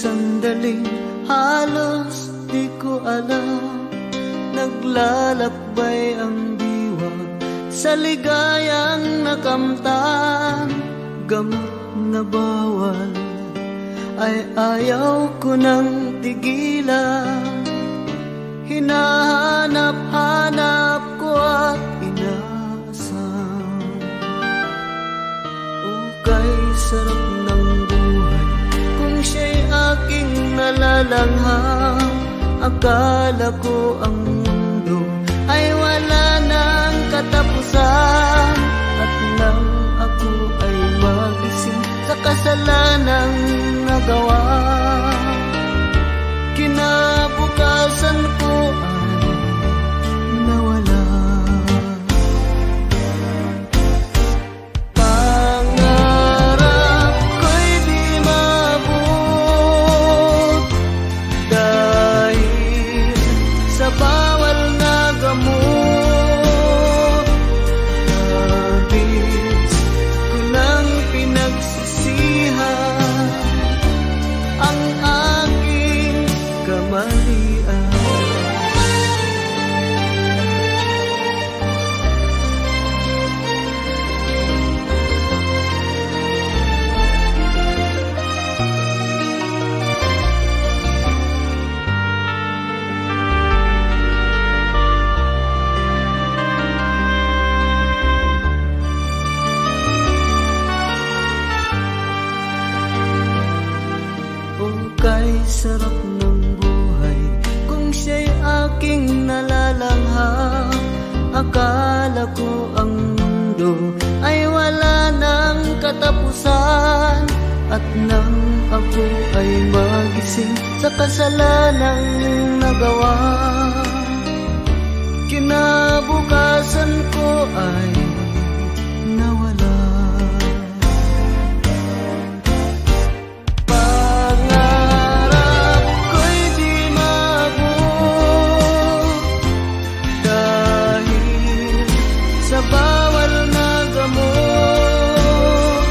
sandaling halos di ko alam, naglalakbay ang diwa sa ligayang nakamtan. Gamot na bawal ay ayaw ko nang tigilan, hinahanap-hanap ko at inaasam. Kay sarap ng buhay kung siya'y aking nalalangham. Akala ko ang mundo ay wala nang katapusan, at nang ako ay magising sa kasalanang nagawa, kinabukasan ko ay nawala. Pangarap ko'y di maabot dahil sa bawal na gamot. Labis ko nang pinagsisihan ang aking kamalian. Kay sarap ng buhay kung siya'y aking nalalangham. Akala ko ang mundo ay wala nang katapusan, at nang ako ay magising sa kasalanang nagawa, kinabukasan ko ay nawala. Bawal na gamot,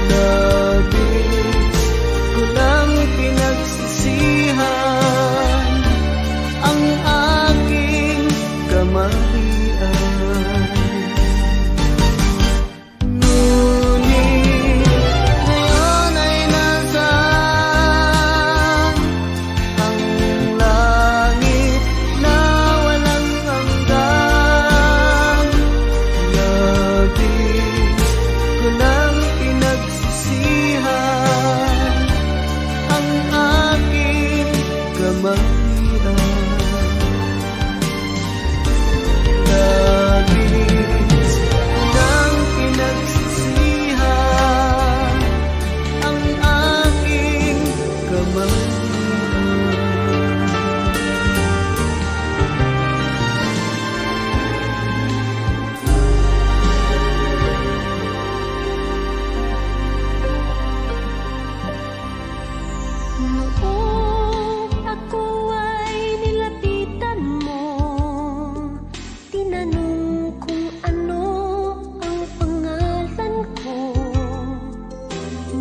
labis ko lang pinagsisihan ang aking kamalian. Ngunit ngayon ay nasaan ang langit na walang hanggan. Ko lang pinagsisihan ang aking kamalian. Labis ko lang pinagsisihan ang aking kamalian. Noong ako ay nilapitan mo, tinanong kung ano ang pangalan ko.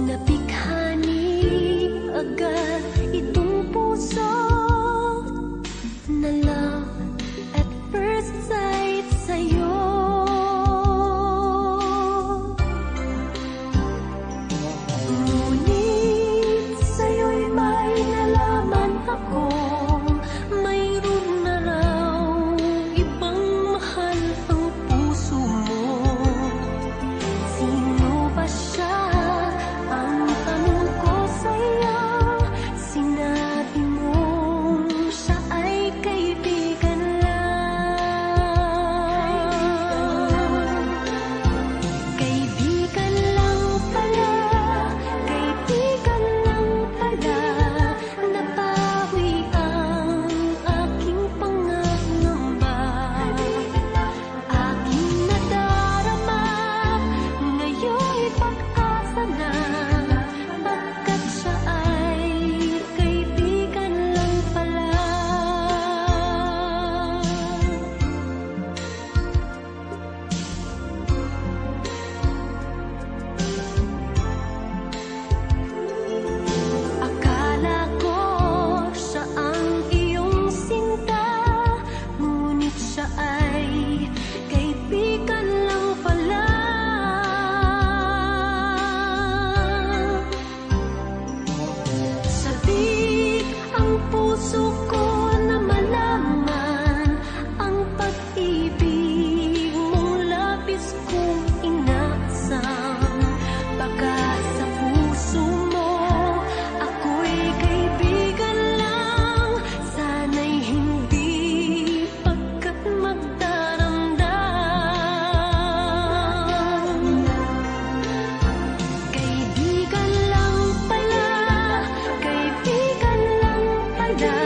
Nabighani agad itong puso na love at first sight sa'yo. Ngunit sa'yo'y may puso ko na malaman ang pag-ibig mong labis kong inaasam. Baka sa puso mo ako'y kaibigan lang, sana'y hindi pagkat magdaramdam. Kaibigan lang pala, kaibigan lang pala,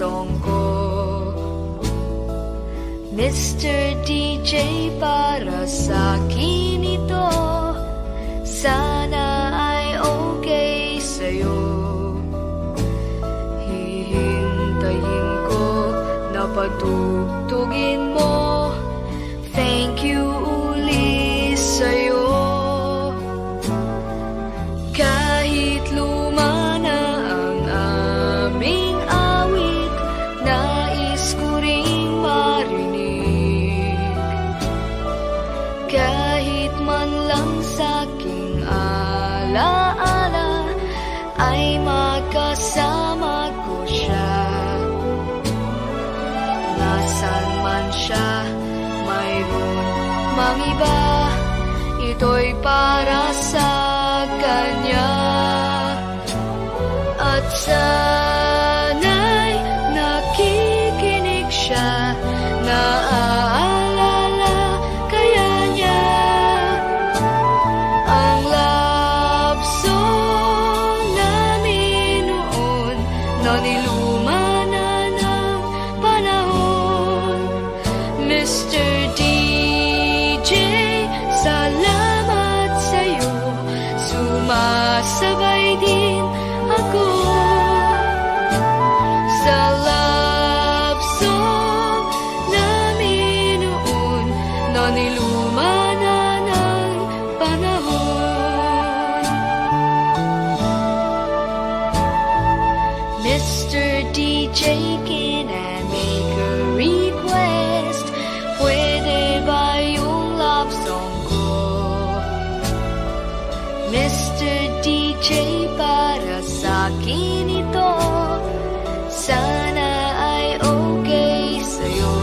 song ko. Mr. DJ, para sa'kin ito, sana ay okay sa'yo. Hihintayin ko na patugtugin mo. Thank you uli sa'yo. Kahit luma na ang aming awit, nais ko ring marinig. Kahit man lang sa'king alaala, ay magkasama ko siya. Nasaan man siya, mayroon mang iba, ito'y para sa kanya. At sana'y nakikinig siya, naaalala kaya niya ang love song namin noon, na niluma na ng panahon. Mr. DJ, salamat sa'yo, sumasabay din ako sa love song namin noon, na niluma na ng panahon. Mr. DJ, can I make a request? Pwede ba yung love song ko? Mr. DJ, para sa'kin ito, sana ay okay sa'yo.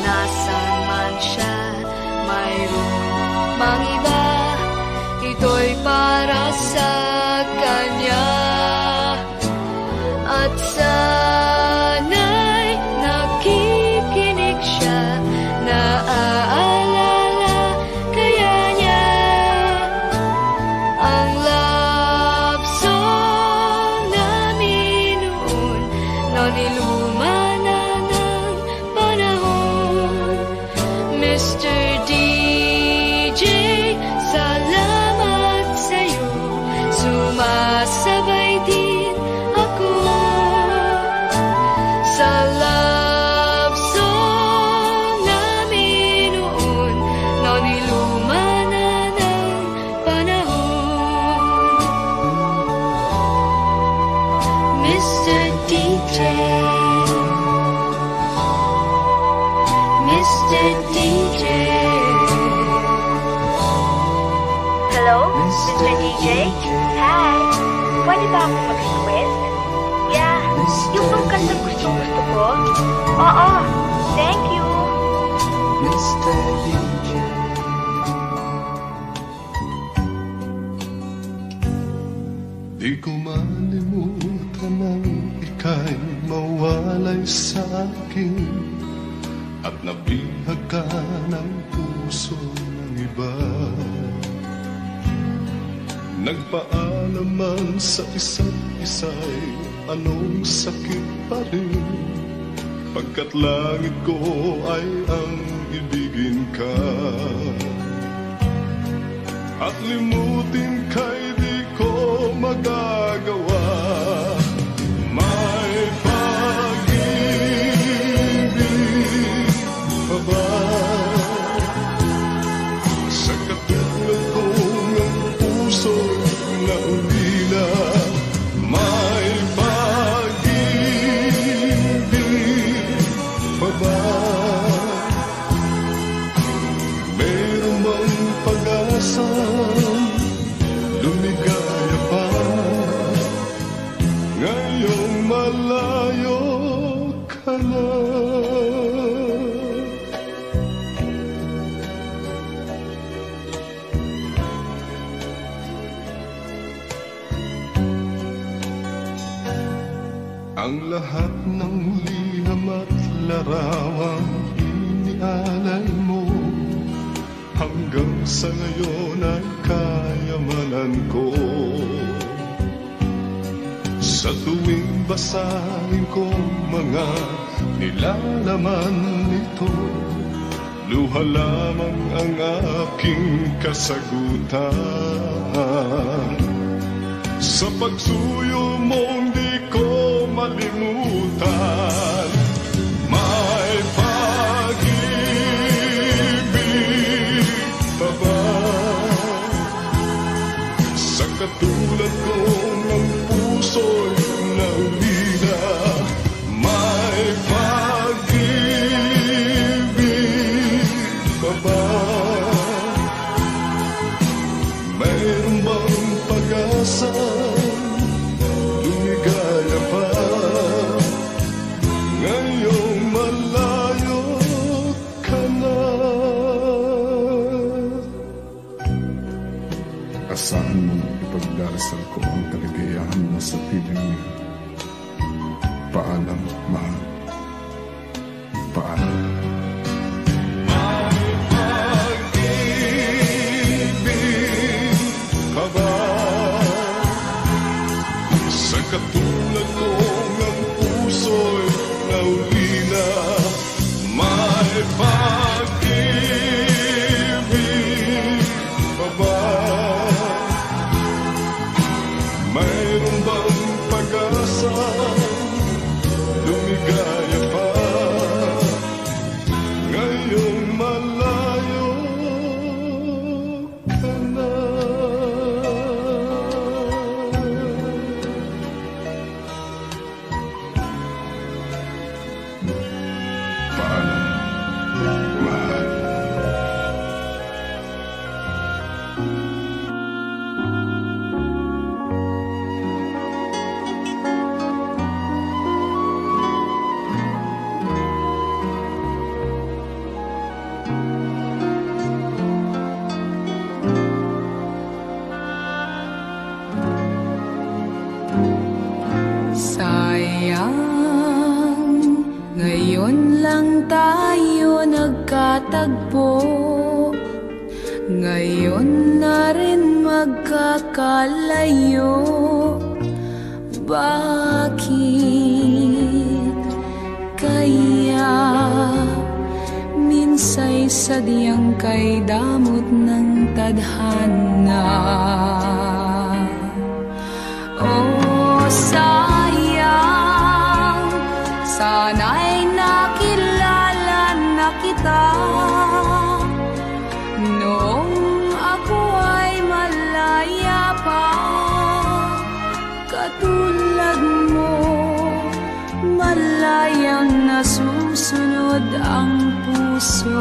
Nasaan man siya, mayroon mang iba, ito'y para sa kanya. At sana'y nakikinig siya, naaalala kaya niya ang love song namin noon, na niluma na ng panahon. Mr. DJ, salamat sa'yo, sumasabay din ako sa love song namin noon, na niluma na ng panahon. Mr. DJ, Mr. DJ. Hello, Mr. DJ? Hi, pwede ba akong mag-request? Yeah, yung bang kanta gusto ko? Oo, thank you. Mr. DJ. Di ko malimutan ang ika'y mawalay sa'kin, at nabihag ka ng puso ng iba. Nagpaalam man sa isa't isa'y anong sakit pa rin, pagkat langit ko ay ang ibigin ka. At limutin ka'y di ko magagawa. May pag-ibig pa ba sa katulad kong ang puso na ulila? May pag-ibig pa ba? Meron bang pag-asa, lumigaya pa ngayong malayo ka na? Ang lahat ng liham at larawang inialay mo, hanggang sa ngayon ay kayamanan ko. Sa tuwing basahin ko mga nilalaman nito, luha lamang ang aking kasagutan. Sa pagsuyo mong di ko malimutan, may pag-ibig pa ba sa katulad ko ng puso'y naulila? May pag-ibig pa ba? Mayroon bang pag-asa? Lumigaya pa ngayong malayo ka na. Asahan mong ipagdarasal ko ang kaligayahan mo sa piling niya. Paalam, mahal. Paalam. May pag-ibig ka ba sa katulad ko ng puso'y naulila? May pag-ibig ka ba? Mayroon bang pag-asa? Lumigaya pa ngayong malayo ka na. Paalam, mahal. Sayang, ngayon lang tayo nagkatagpo. Ngayon na rin magkakalayo. Bakit kaya minsay sadyang kay damot ng tadhana? Oh, sayang, sana'y nakilala na kita noong ako ay malaya pa. Katulad mo, malayang nasusunod ang puso.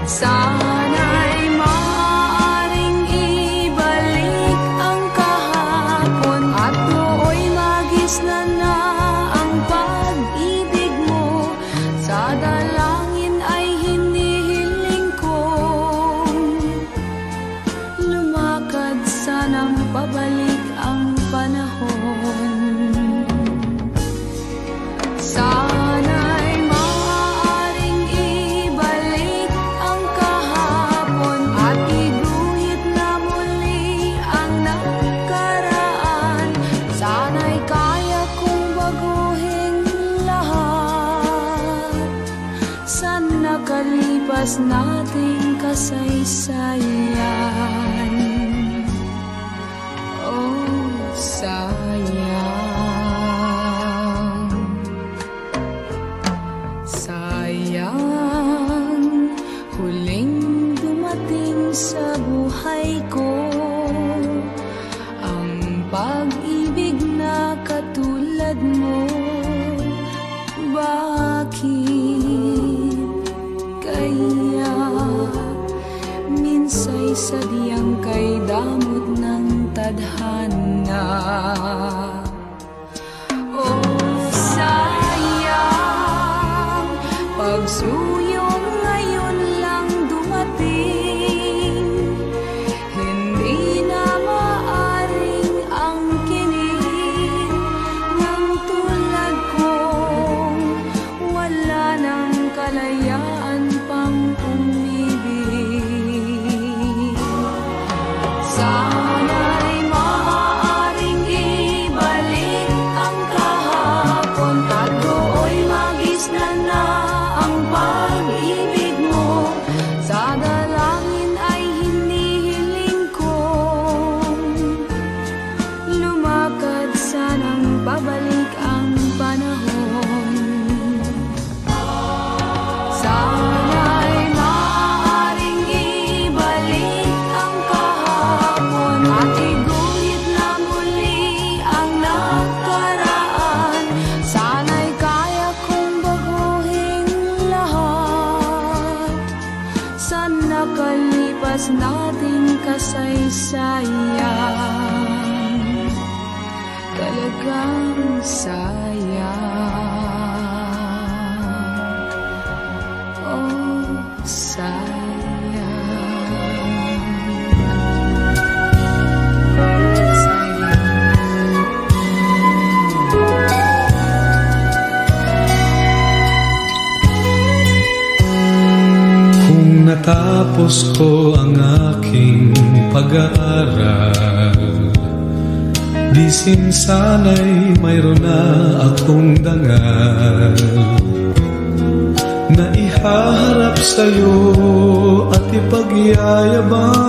Sana'y maaaring ibalik ang kahapon at nooy magisnan na ang pag-ibig mo. Sa dalangin ay hinihiling kong lumakad sanang pabalik ang panahon. Sana'y maaaring ibalik ang kahapon at iguhit na muli ang nakaraan. Sana'y kaya kong baguhin lahat sa nakalipas nating kasaysayan. Oh, sayang, sayang, huling dumating sa buhay ko ang pag-ibig na katulad mo. Bakit kaya minsay sadyang kay damot ng tadhana? Oh, sayang, pagsuyong ngayon lang dumating. Hindi na maaring angkinin ng tulad kong wala ng kalayaan pang umibig. Sana'y maaari Natapos ko ang aking pag-aaral, di sana'y mayroon na akong dangal na ihaharap sa'yo at ipagyayabang.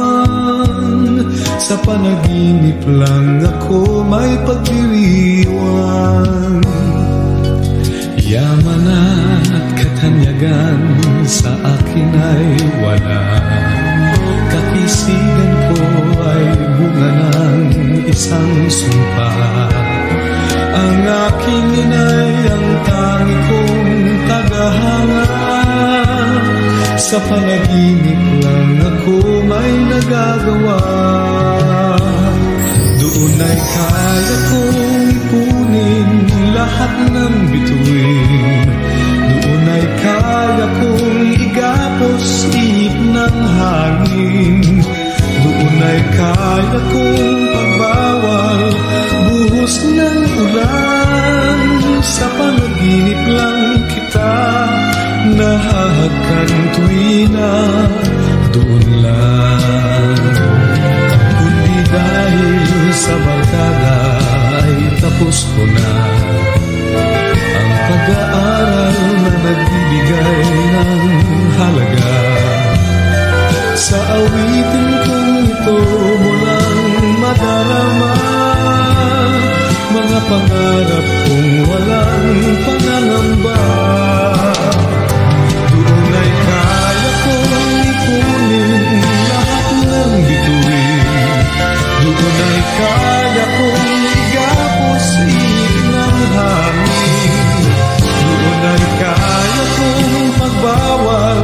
Sa panaginip lang ako may pagdiriwang. Yaman at katanyagan sa akin ay wala. Kakisigan ko ay bunga ng isang sumpa. Ang aking inay ang tangi kong tagahanga. Sa panaginip lang ako may nagagawa. Doon ay kaya kong ipunin lahat ng bituin. Doon ay kaya kong igapos ihip ng hangin. Doon ay kaya kong pagbawal buhos ng ulan. Sa panaginip lang kita nahahagan tuwina. Doon lang. Kundi dahil sa barkada ay tapos ko na ang pag-aaral na nagbibigay ng halaga. Sa awitin kong ito mo lang madarama mga pangarap kong walang pangangamba. Doon ay kaya kong ipunin lahat ng bituin. Doon ay kaya kong igapos ihip ng hangin. Doon ay kaya kong magbawal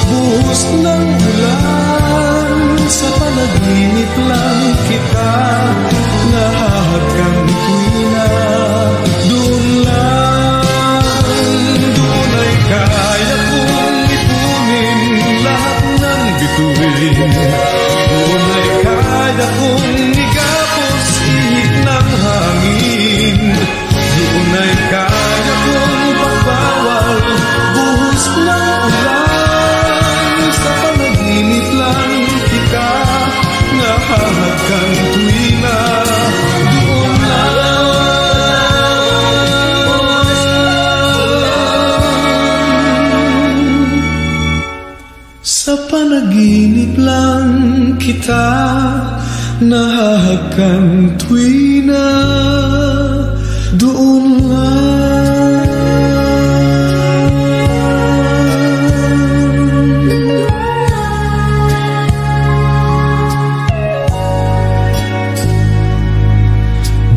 buhos ng ulan. Sa panaginip lang kita nahahagang tuwina. Doon lang. Doon ay kaya kong ipunin lahat ng bituin. Doon ay kaya kong igapos ihip ng hangin. Doon ay kaya kong pagbawal buhos ng ulan. Sa panaginip lang kita nahahagang tuwina. Doon lang. Sa panaginip lang kita nahahagang tuwina. Doon lang.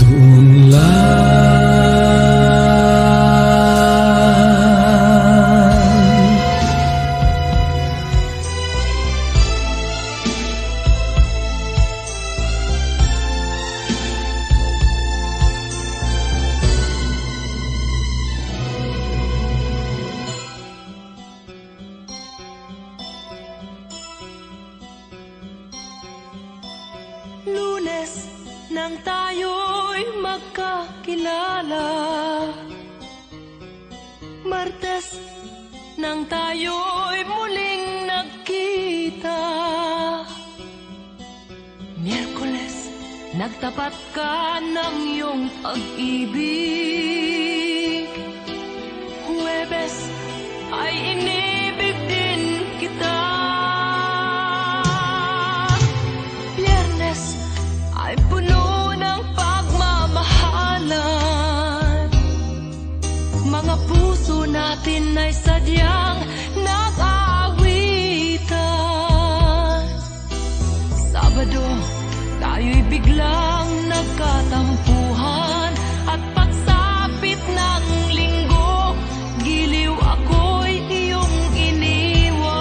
Doon lang. Lunes nang tayo'y magkakilala, Martes nang tayo'y muling nagkita, Miyerkules nagtapat ka ng iyong pag-ibig, Huwebes ay inibig din kita, Biyernes ay puno ng pagmamahalan. Mga puso natin ay sadyang nag-aawitan. Sabado, tayo'y biglang nagkatampuhan. At pagsapit ng linggo, giliw ako'y iyong iniwan.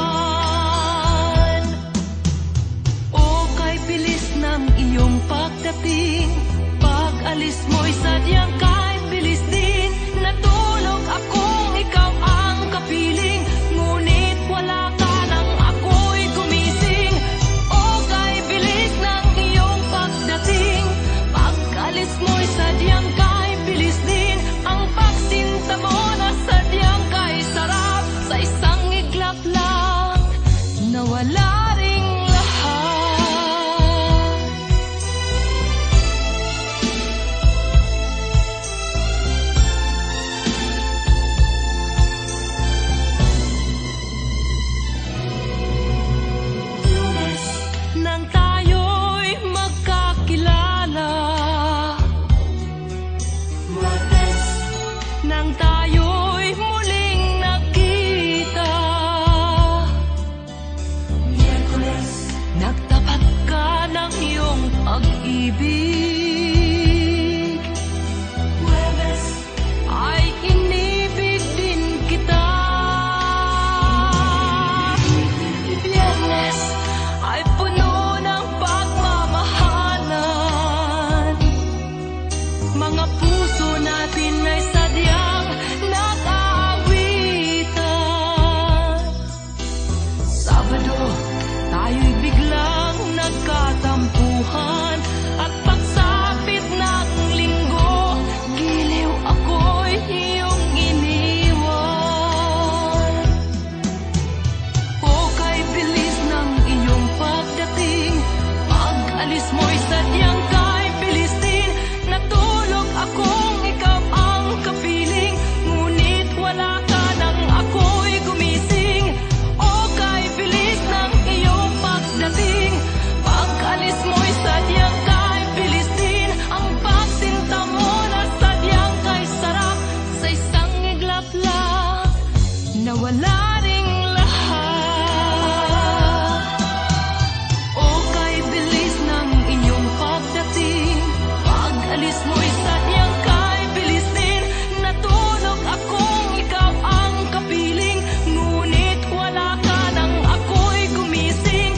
O kay bilis ng iyong pagdating, pag-alis mo'y sadyang kay bilis sadyang kay bilis din ang pagsinta mo na sadyang kay sarap sa isang iglap lang nawala ring lahat. Nang tayo'y magkakilala, nang tayo'y muling nakita, nagtapat ka ng iyong pag-ibig, ay inibig din kita. Biyernes ay puno ng pagmamahalan, mga puso natin ay sadyang nag-aawitan. Sabado, tayo'y biglang nagkatampuhan, at pagsapit ng linggo, giliw ako'y iyong iniwan. O kay bilis ng iyong pagdating, pag-alis mo'y sadyang kay bilis din. Natulog akong ikaw ang kapiling, ngunit wala ka nang ako'y gumising. O kay bilis ng iyong pagdating, pag-alis mo'y sadyang kay bilis din ang pagsinta mo na sadyang kay sarap sa isang iglap lang nawala ring lahat. O kay bilis ng iyong pagdating, pag-alis mo'y sadyang kay bilis din. Natulog akong ikaw ang kapiling, ngunit wala ka nang ako'y gumising.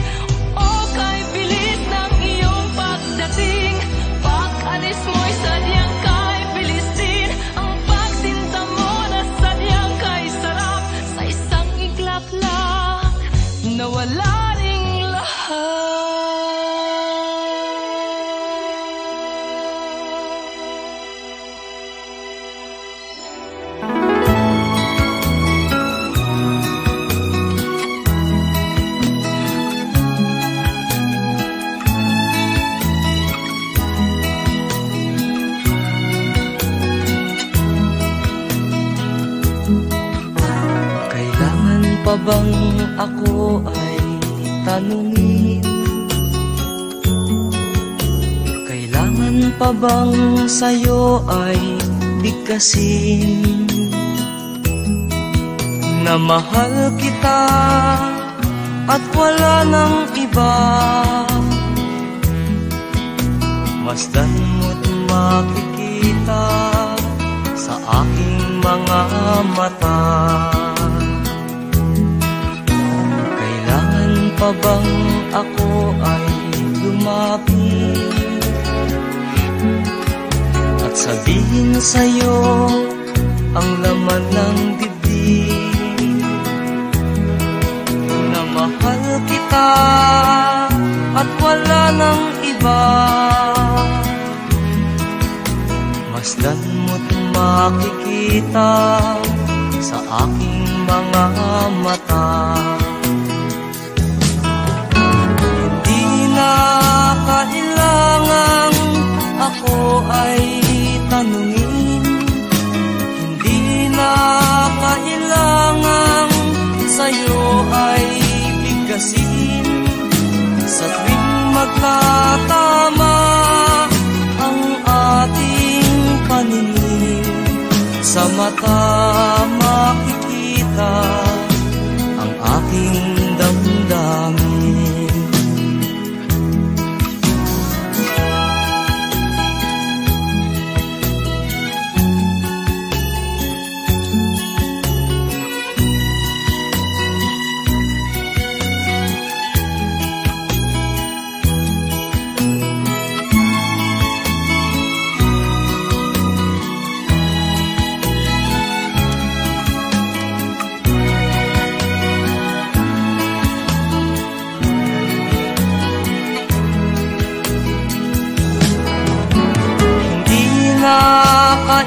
O kay bilis ng iyong pagdating, pag-alis mo'y sadyang kay bilis din ang pagsinta mo na sadyang kay sarap sa isang iglap lang nawala ring lahat. Kailangan pa bang ako ay tanungin? Kailangan pa bang sa'yo ay bigkasin? Na mahal kita at wala nang iba, masdan mo't makikita sa aking mga mata. Kailangan pa bang ako ay lumapit at sabihin sa'yo ang laman ng dibdib? Na mahal kita at wala nang iba, masdan mo't makikita sa aking mga mata. Hindi na kailangang ako ay tanungin, hindi na kailangang sa'yo ay bigkasin. Sa tuwing magkatama ang ating paningin, sa mata makikita ang aking damdamin.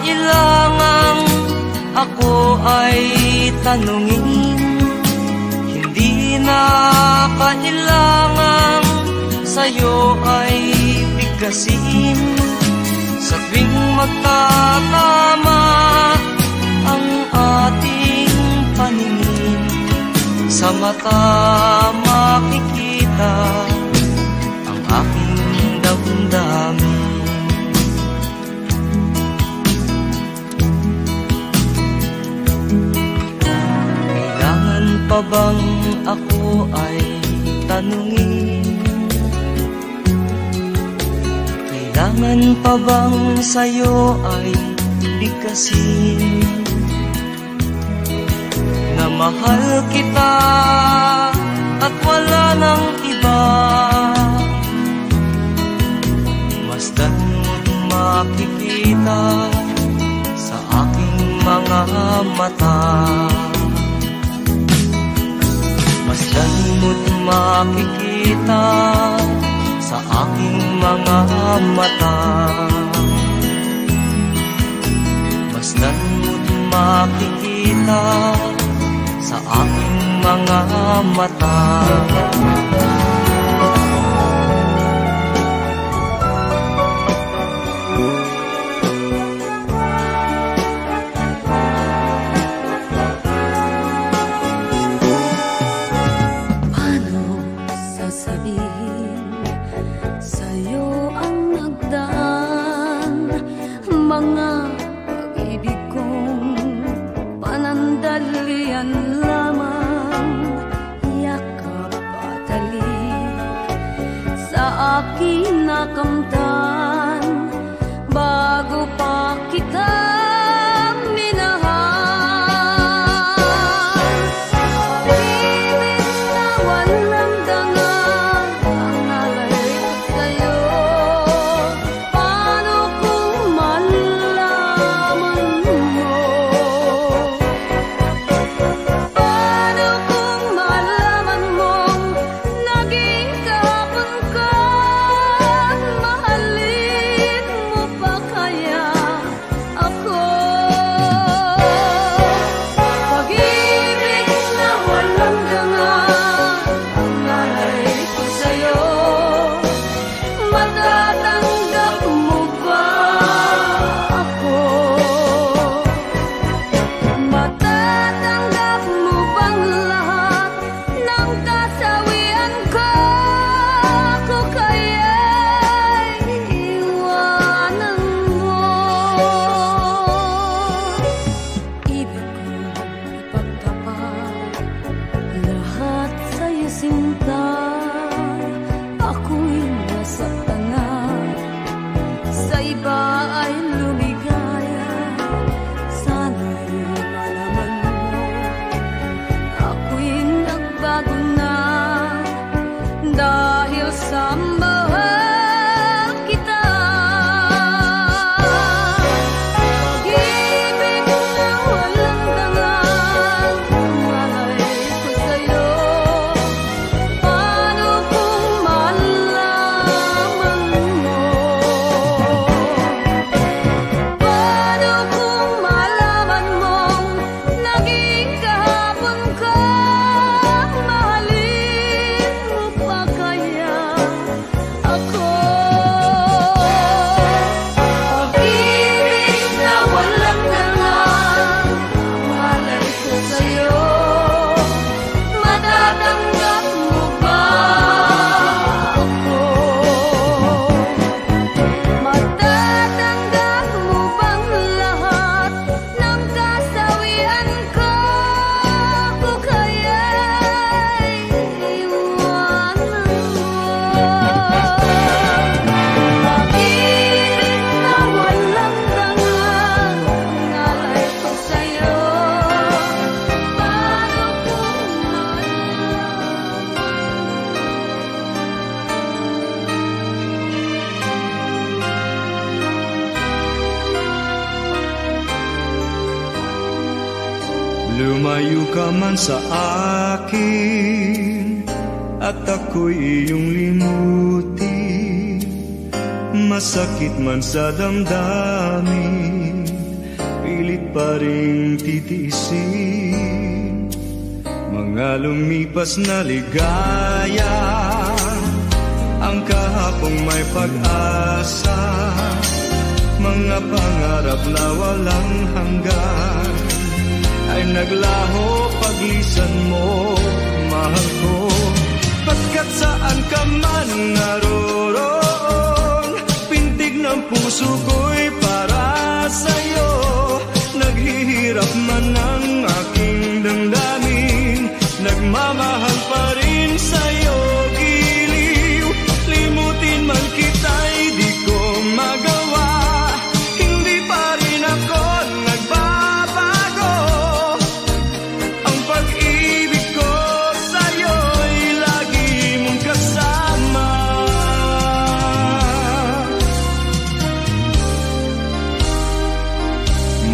kailangang ako ay tanungin, hindi na kailangang sa'yo ay bigkasin. Sa tuwing magtatama ang ating paningin, sa mata makikita ang aking damdamin. Kailangan pa bang ako ay tanungin? Kailangan pa bang sa'yo ay bigkasin na mahal kita at wala nang iba? Masdan mo't makikita sa aking mga mata. Masdan mo't makikita sa aking mga mata. Masdan mo't makikita sa aking mga mata. Nakamtan bago pa kita minahal. Pag-ibig na walang dangal ang alay ko sa'yo. Paano kung malaman mo? Paano kung malaman mong naging kahapon ka? Mahalin mo pa kaya ako? Pag-ibig na walang dangal ang alay ko sa'yo. Matatanggap mo ba ako? Matatanggap mo bang lahat ng kasawian ko? Ako kaya'y iwanan mo. Ibig kong ipagtapat lahat sa'yo, sinta. Ako'y nasaktan na, sa iba ay lumigaya. Sana'y malaman mo, ako'y nagbago na dahil sa mahal kita. Pag-ibig na walang dangal ang alay ko sa'yo. Paano kung malaman mo? Paano kung malaman mong naging kahapon ka? Mahalin mo pa kaya ako? Pag-ibig na walang dangal ang alay ko sa'yo. Matatanggap mo ba ako? Matatanggap mo bang lahat ng kasawian ko? Ako kaya'y iwanan mo. Pag-ibig na walang dangal ang alay ko sa'yo. Paano kung Lumayo ka man sa akin at ako'y iyong limutin. Masakit man sa damdamin, pilit pa rin titiisin mga lumipas na ligaya, ang kahapong may pag-asa, mga pangarap na walang hanggan ay naglaho paglisan mo, mahal ko. Pagkat saan ka man naroon, pintig ng puso ko'y para sa'yo. Naghihirap man ang aking damdamin, nagmamahal pa rin sa'yo, giliw. Limutin man kita'y di ko magawa, hindi pa rin ako nagbabago. Ang pag-ibig ko sa'yo'y lagi mong kasama.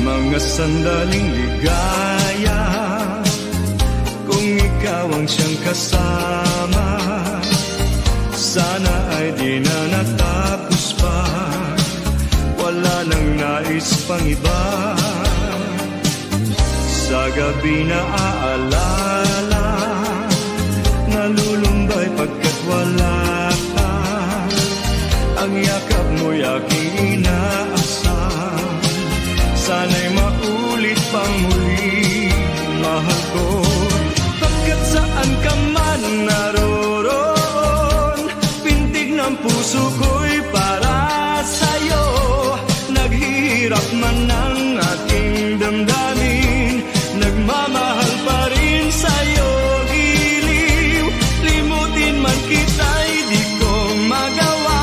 Mga sandaling ligaya, kung ikaw ang siyang kasama, sana ay di na natapos pa, wala nang nais pang iba. Sa gabi na aalala, nalulumbay pagkat wala ka, ang yakap mo'y aking inaasam. Sana'y maulit pang muli, mahal ko. Pagkat saan ka man naroon, pintig ng puso ko'y para sa'yo. Naghihirap man ang aking damdamin, nagmamahal pa rin sa'yo, giliw. Limutin man kita'y di ko magawa,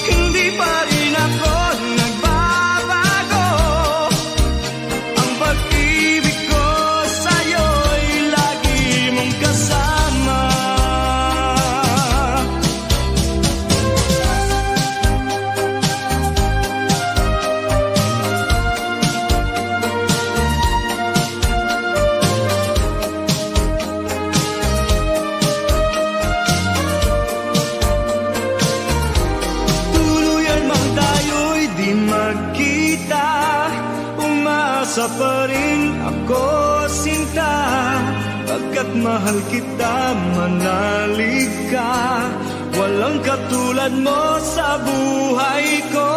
hindi pa rin ako nagbabago. Ang pag-ibig ko sa'yo'y lagi mong kasama. Tuluyan mang tayo'y di magkita, umasa pa rin ako, sinta. Pagkat mahal kita, manalig ka, walang katulad mo sa buhay ko.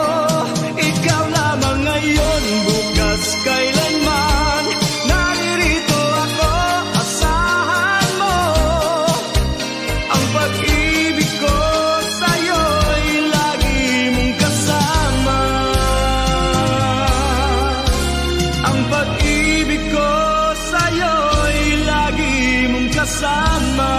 Ikaw lamang ngayon, bukas, kailanman, naririto ako, asahan mo. Ang pag-ibig ko sa'yo'y lagi mong kasama. Ang pag-ibig ko sa'yo'y lagi mong kasama.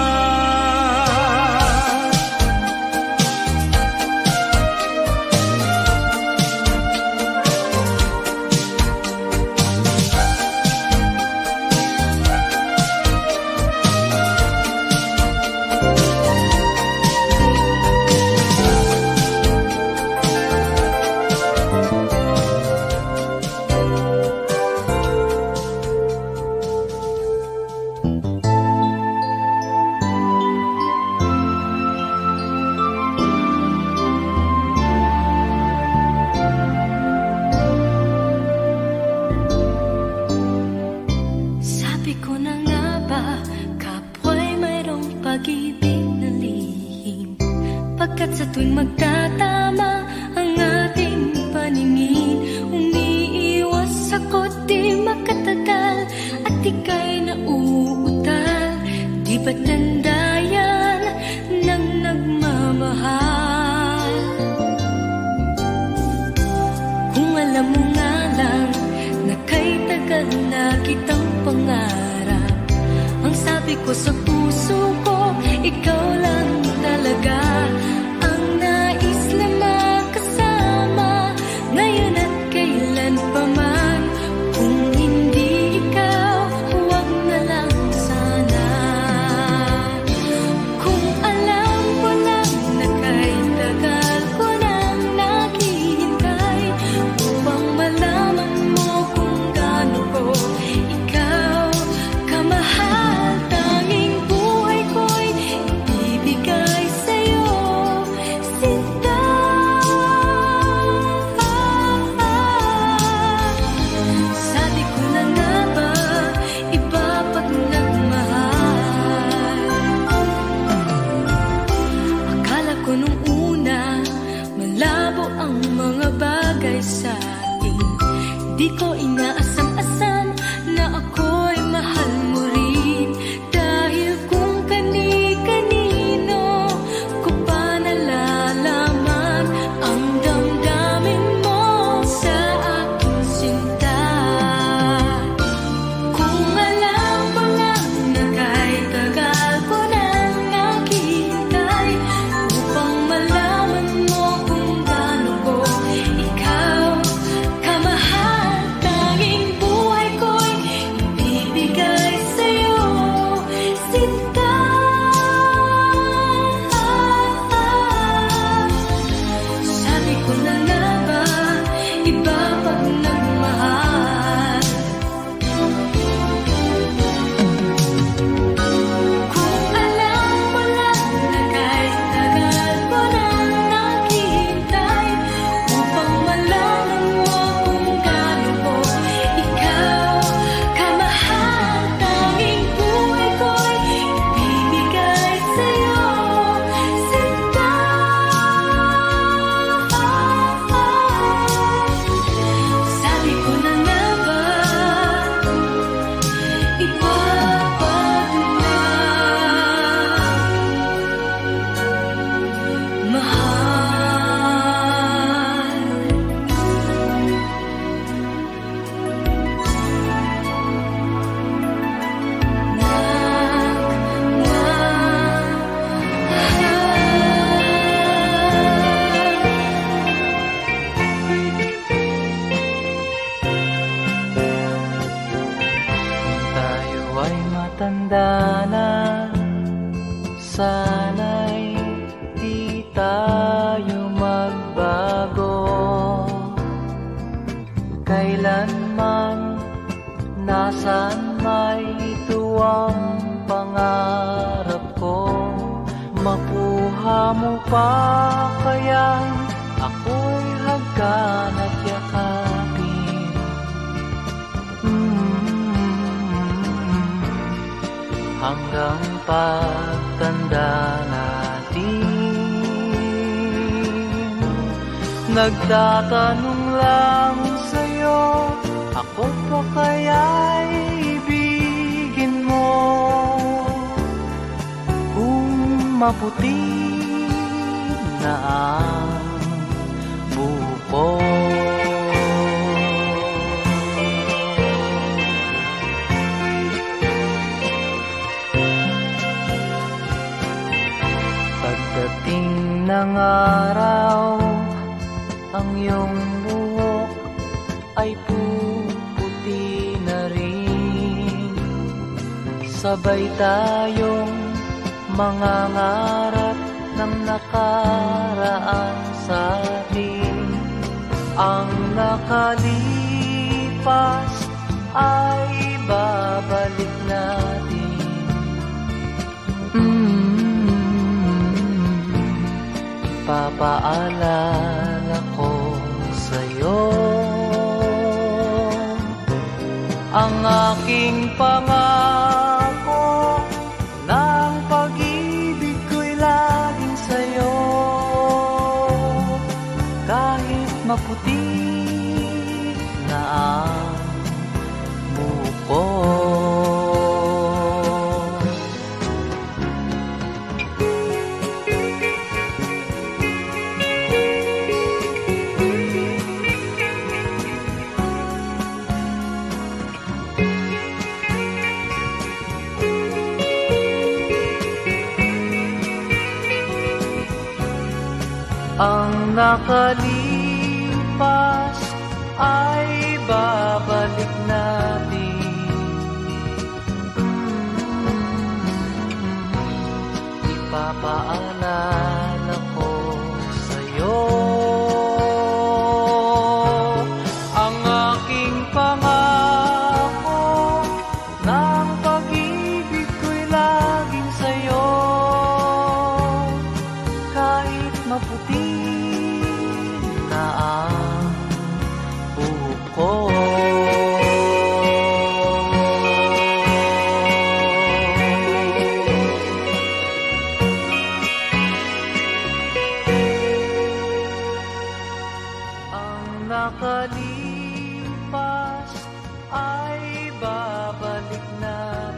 Sabi ko na nga ba, kapwa'y mayroong pag-ibig na lihim. Pagkat sa tuwing magtatama ang ating paningin, umiiwas ako di makatagal, at ika'y nauutal. Di ba't tanda yan ng nagmamahal? Kung alam mo nga lang na kay tagal na kitang pangarap, ang sabi ko sa puso ko, ikaw lang talaga ang nais na makasama, ngayon at kailan pa man. Kung hindi ikaw, huwag na lang sana. Kung alam ko lang na kay tagal ko nang naghihintay, upang malaman mo kung gaano ko ikaw kamahal, tanging buhay ko'y ibibigay sa'yo. malasakit. Di ko inaasam-asam na ako'y mahal mo rin. Dahil kung kani-kanino ko pa nalalaman ang damdamin mo sa aking sinta. Kung alam mo lang na kahit tagal ko nang naghihintay upang malaman mo kung gaano ko ikaw kamahal, tanging buhay ko'y ibibigay sa'yo, sinta. Sabi ko na nga ba, iba pag nagmahal. Kung alam mo lang na kahit tagal ko nang naghihintay upang malaman mo kung gaano ko ikaw kamahal, tanging buhay ko'y ibibigay sa'yo, sinta. Sabi ko na nga ba, iba pag Tayo ay matanda na, sana'y di tayo magbago. Kailanman, nasaan may ito ang pangarap ko. Mapuha mo pa kaya ako'y hagkan at yakapin. Hanggang pagtanda natin, nagtatanong lang sa'yo, ako pa kaya'y ibigin mo? Kung maputi na ang buko. Pagdating ng araw, ang iyong buhok ay puputi na rin. Sabay tayong mangangarap ng nakaraan sa atin. Ang nakalipas ay babalik natin. Ipapaalala ko sa'yo ang aking pangako, ng pag-ibig ko'y laging sa'yo. Kahit maputi na ang buko. Ang nakalipas ay babalik natin. Ipapaalala ko sa'yo ang aking pangako, ng pag-ibig ko'y laging sa'yo. Kahit maputi nakalipas ay babalik na.